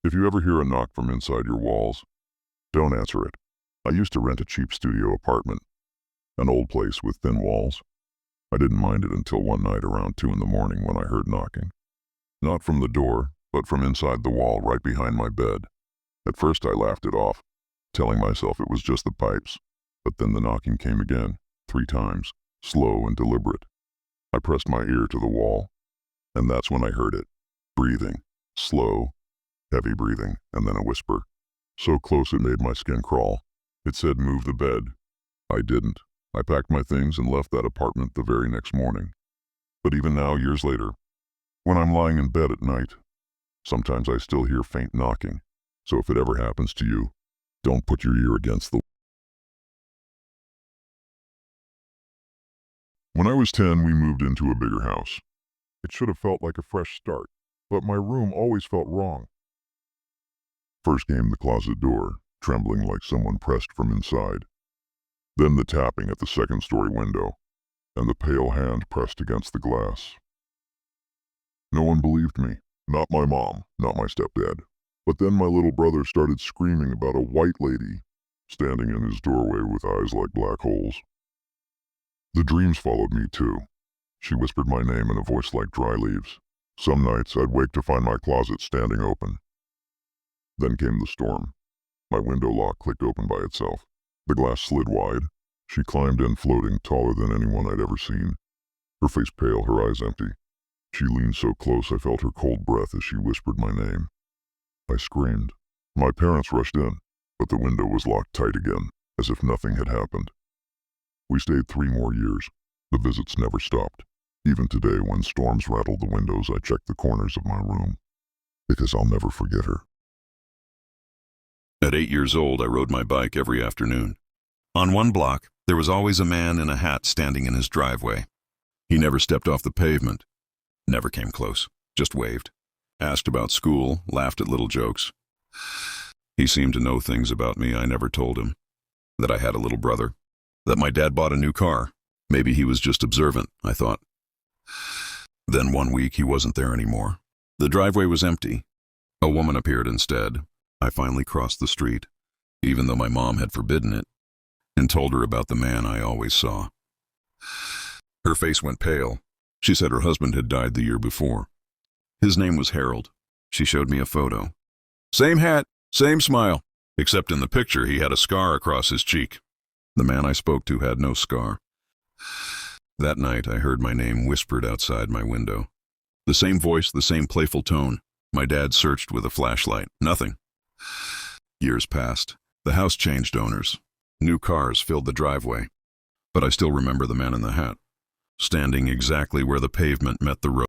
If you ever hear a knock from inside your walls, don't answer it. I used to rent a cheap studio apartment, an old place with thin walls. I didn't mind it until one night around 2 in the morning when I heard knocking. Not from the door, but from inside the wall right behind my bed. At first I laughed it off, telling myself it was just the pipes, but then the knocking came again, 3 times, slow and deliberate. I pressed my ear to the wall, and that's when I heard it. Breathing, slow, heavy breathing, and then a whisper. So close it made my skin crawl. It said, "Move the bed." I didn't. I packed my things and left that apartment the very next morning. But even now, years later, when I'm lying in bed at night, sometimes I still hear faint knocking. So if it ever happens to you, don't put your ear against the wall. When I was 10, we moved into a bigger house. It should have felt like a fresh start, but my room always felt wrong. First came the closet door, trembling like someone pressed from inside. Then the tapping at the second-story window, and the pale hand pressed against the glass. No one believed me. Not my mom, not my stepdad. But then my little brother started screaming about a white lady standing in his doorway with eyes like black holes. The dreams followed me too. She whispered my name in a voice like dry leaves. Some nights I'd wake to find my closet standing open. Then came the storm. My window lock clicked open by itself. The glass slid wide. She climbed in, floating, taller than anyone I'd ever seen. Her face pale, her eyes empty. She leaned so close I felt her cold breath as she whispered my name. I screamed. My parents rushed in, but the window was locked tight again, as if nothing had happened. We stayed 3 more years. The visits never stopped. Even today, when storms rattled the windows, I checked the corners of my room, because I'll never forget her. At 8 years old, I rode my bike every afternoon. On one block, there was always a man in a hat standing in his driveway. He never stepped off the pavement, never came close, just waved, asked about school, laughed at little jokes. He seemed to know things about me I never told him, that I had a little brother, that my dad bought a new car. Maybe he was just observant, I thought. Then one week he wasn't there anymore. The driveway was empty. A woman appeared instead. I finally crossed the street, even though my mom had forbidden it, and told her about the man I always saw. Her face went pale. She said her husband had died the year before. His name was Harold. She showed me a photo. Same hat, same smile, except in the picture he had a scar across his cheek. The man I spoke to had no scar. That night I heard my name whispered outside my window. The same voice, the same playful tone. My dad searched with a flashlight. Nothing. Years passed. The house changed owners. New cars filled the driveway. But I still remember the man in the hat, standing exactly where the pavement met the road.